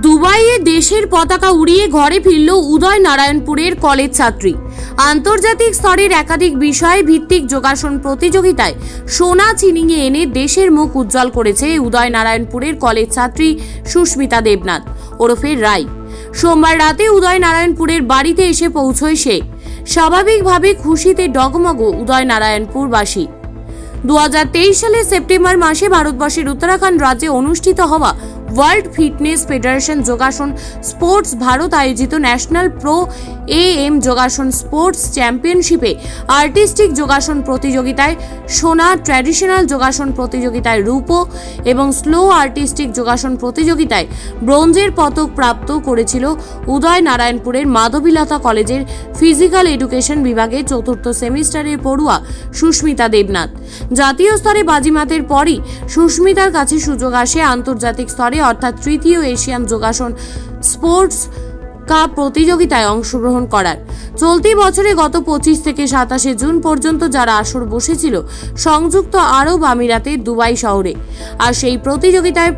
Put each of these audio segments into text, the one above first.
দুবাইয়ে দেশের পতাকা উড়িয়ে ঘরে ফিরল উদয় নারায়ণপুরের কলেজ ছাত্রী। আন্তর্জাতিক স্তরের একাধিক বিষয় ভিত্তিক যোগাসন প্রতিযোগিতায় সোনা ছিনিয়ে এনে দেশের মুখ উজ্জ্বল করেছে উদয় নারায়ণপুরের কলেজ ছাত্রী সুস্মিতা দেবনাথ ওরফে রায়। সোমবার রাতে উদয় নারায়ণপুরের বাড়িতে এসে পৌঁছয় সে। স্বাভাবিকভাবে খুশিতে ডগমগ উদয় নারায়ণপুরবাসী। 2023 সালের সেপ্টেম্বর মাসে ভারতবর্ষের উত্তরাখণ্ড রাজ্যে অনুষ্ঠিত হওয়া ওয়ার্ল্ড ফিটনেস ফেডারেশন যোগাসন স্পোর্টস ভারত আয়োজিত ন্যাশনাল প্রো এএম যোগাসন স্পোর্টস চ্যাম্পিয়নশিপে আর্টিস্টিক যোগাসন প্রতিযোগিতায় সোনা, ট্র্যাডিশনাল যোগাসন প্রতিযোগিতায় রূপো এবং স্লো আর্টিস্টিক যোগাসন প্রতিযোগিতায় ব্রোঞ্জের পদক প্রাপ্ত করেছিল উদয় নারায়ণপুরের মাধবীলতা কলেজের ফিজিক্যাল এডুকেশন বিভাগে চতুর্থ সেমিস্টারের পড়ুয়া সুস্মিতা দেবনাথ। জাতীয় স্তরে বাজিমাতের পরই সুস্মিতার কাছে সুযোগ আসে আন্তর্জাতিক স্তরে অর্থাৎ তৃতীয় এশিয়ান যোগাসন স্পোর্টস কাপ প্রতিযোগিতায় অংশগ্রহণ করার। চলতি বছরে গত 25 থেকে 27 জুন পর্যন্ত যারা আসর বসেছিল সংযুক্ত আরব আমিরাতের দুবাই শহরে। আর সেই প্রতিযোগিতায়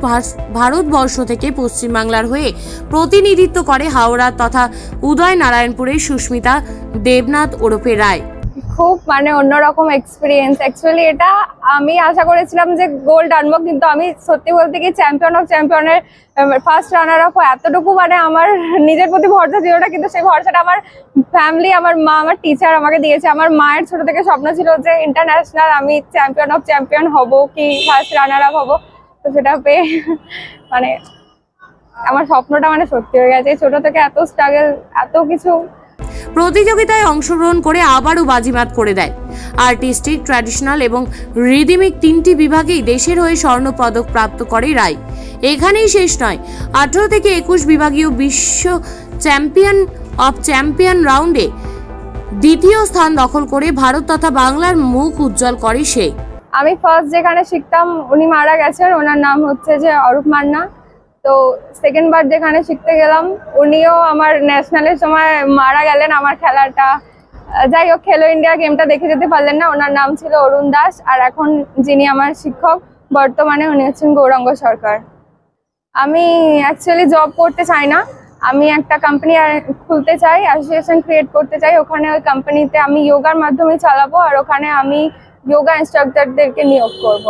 ভারতবর্ষ থেকে পশ্চিমবাংলার হয়ে প্রতিনিধিত্ব করে হাওড়া তথা উদয় নারায়ণপুরের সুস্মিতা দেবনাথ ওরফে রায়। খুব অন্যরকম এক্সপিরিয়েন্স। অ্যাকচুয়ালি এটা আমি আশা করেছিলাম যে গোল্ড আনবো, কিন্তু আমি সত্যি বলতে কি চ্যাম্পিয়ন অফ চ্যাম্পিয়নের ফার্স্ট রানার আপ এতটুকু আমার নিজের প্রতি ভরসা ছিল না, কিন্তু সেই ভরসাটা আমার ফ্যামিলি, আমার মা, আমার টিচার আমাকে দিয়েছে। আমার মায়ের ছোট থেকে স্বপ্ন ছিল যে ইন্টারন্যাশনাল আমি চ্যাম্পিয়ন অফ চ্যাম্পিয়ন হব কি ফার্স্ট রানার আপ হব, তো সেটা পেয়ে আমার স্বপ্নটা সত্যি হয়ে গেছে। ছোট থেকে এত স্ট্রাগল, এত কিছু। প্রতিযোগিতায় অংশগ্রহণ করে আবারও বাজিমাত করে দেয়। আর্টিস্টিক, ট্র্যাডিশনাল এবং রিদমিক তিনটি বিভাগেই দেশের হয়ে স্বর্ণ পদক প্রাপ্ত করে রায়। এখানেই শেষ নয়, 18 থেকে 21 বিভাগীয় বিশ্ব চ্যাম্পিয়ন অফ চ্যাম্পিয়ন রাউন্ডে দ্বিতীয় স্থান দখল করে ভারত তথা বাংলার মুখ উজ্জ্বল করে সে। আমি ফার্স্ট যেখানে শিখতাম উনি মারা গেছেন, ওনার নাম হচ্ছে যে অরূপ মান্না। তো সেকেন্ড বার যেখানে শিখতে গেলাম উনিও আমার ন্যাশনালের সময় মারা গেলেন আমার খেলাটা। যাই হোক, খেলো ইন্ডিয়া গেমটা দেখে যেতে পারলেন না। ওনার নাম ছিল অরুণ দাস, আর এখন যিনি আমার শিক্ষক বর্তমানে উনি হচ্ছেন গৌরাঙ্গ সরকার। আমি অ্যাকচুয়ালি জব করতে চাই না, আমি একটা কোম্পানি খুলতে চাই, অ্যাসোসিয়েশন ক্রিয়েট করতে চাই। ওখানে ওই কোম্পানিতে আমি যোগার মাধ্যমে চালাবো, আর ওখানে আমি যোগা ইনস্ট্রাক্টরদেরকে নিয়োগ করব।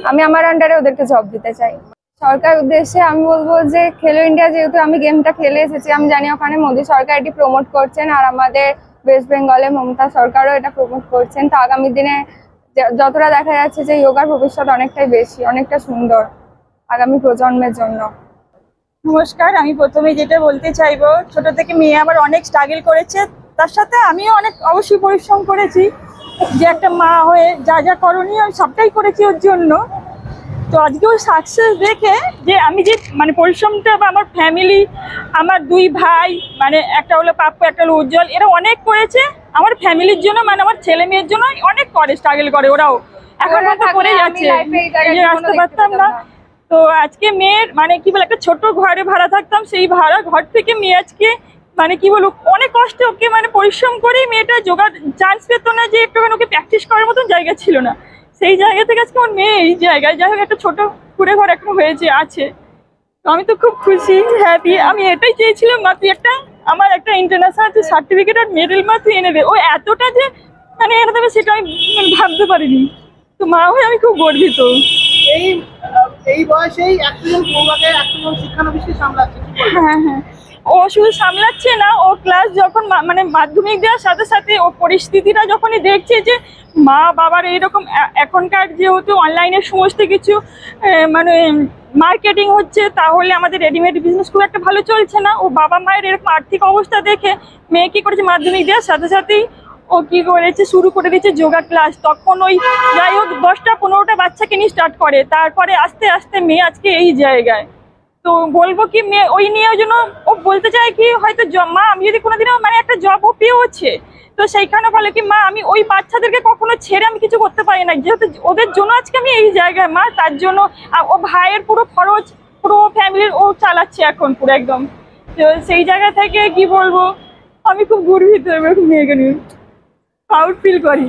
আমি আমার আন্ডারে ওদেরকে জব দিতে চাই। সরকার উদ্দেশ্যে আমি বলবো যে খেলো ইন্ডিয়া যেহেতু আমি গেমটা খেলে এসেছি, আমি জানি ওখানে মোদী সরকার এটি প্রমোট করছেন, আর আমাদের ওয়েস্ট বেঙ্গলে মমতা সরকারও এটা প্রমোট করছেন। তো আগামী দিনে যতটা দেখা যাচ্ছে যে যোগার ভবিষ্যৎ অনেকটাই বেশি, অনেকটা সুন্দর আগামী প্রজন্মের জন্য। নমস্কার, আমি প্রথমে যেটা বলতে চাইবো, ছোট থেকে মেয়ে আমার অনেক স্ট্রাগল করেছে, তার সাথে আমিও অনেক অবশ্যই পরিশ্রম করেছি। যে একটা মা হয়ে যা যা করণীয় আমি সবটাই করেছি ওর জন্য। তো আজকে ওই সাকসেস দেখে যে আমি যে পরিশ্রমটা বা আমার ফ্যামিলি, আমার দুই ভাই একটা হলো পাপ্পু, একটা হলো উজ্জ্বল, এরা অনেক করেছে আমার ফ্যামিলির জন্য, আমার ছেলে মেয়ের জন্য অনেক করে, স্ট্রাগল করে। ওরাও এখন তো করে যাচ্ছে, আসতে পারতাম না। তো আজকে মেয়ের কি বলে একটা ছোট ঘরে ভাড়া থাকতাম, সেই ভাড়া ঘর থেকে মেয়ে আজকে কি বলবো অনেক কষ্ট ওকে পরিশ্রম করে মেয়েটা যোগা চান্স পেত না, যে একটুখানি ওকে প্র্যাকটিস করার মতন জায়গা ছিল না। সেই জায়গা থেকে আজকে আমার মেয়ে এই জায়গায়, যাই হোক একটা ছোট কুড়ে ঘর এখন হয়েছে আছে। তো আমি তো খুব খুশি, হ্যাপি। আমি এটাই চেয়েছিলাম, মা তুই আমার একটা ইন্টারন্যাশনাল সার্টিফিকেট আর মেডেল মা তুই এনে দে। ও এতটা যে এনে দেবে সেটা আমি ভাবতে পারিনি। তো মা হয়ে আমি খুব গর্বিত। এই বয়সেই একজন বউকে একজন শিক্ষানবিশকে সামলাচ্ছে। হ্যাঁ হ্যাঁ, ও শুধু সামলাচ্ছে না, ও ক্লাস যখন মাধ্যমিক দেওয়ার সাথে সাথে ও পরিস্থিতিটা যখনই দেখছে যে মা বাবার এইরকম এখনকার যেহেতু অনলাইনের সমস্ত কিছু মার্কেটিং হচ্ছে, তাহলে আমাদের রেডিমেড বিজনেস খুব একটা ভালো চলছে না। ও বাবা মায়ের এরকম আর্থিক অবস্থা দেখে মেয়ে কী করেছে, মাধ্যমিক দেওয়ার সাথে সাথেই ও কী করেছে শুরু করে দিয়েছে যোগা ক্লাস। তখন ওই যাই হোক 10-15টা বাচ্চাকে নিয়ে স্টার্ট করে, তারপরে আস্তে আস্তে মেয়ে আজকে এই জায়গায়। তো বলবো কি মেয়ে ওই নিয়ে ওই জন্য ও বলতে চায় কি হয়তো মা আমি যদি কোনোদিনও একটা জব ও পেয়েছে, তো সেইখানে বলে কি মা আমি ওই বাচ্চাদেরকে কখনো ছেড়ে আমি কিছু করতে পারি না, যেহেতু ওদের জন্য আজকে আমি এই জায়গায় মা, তার জন্য ও ভাইয়ের পুরো খরচ পুরো ফ্যামিলির ও চালাচ্ছে এখন পুরো একদম। তো সেই জায়গা থেকে কি বলবো, আমি খুব গর্বিত, মেয়েকে নিয়ে প্রাউড ফিল করি।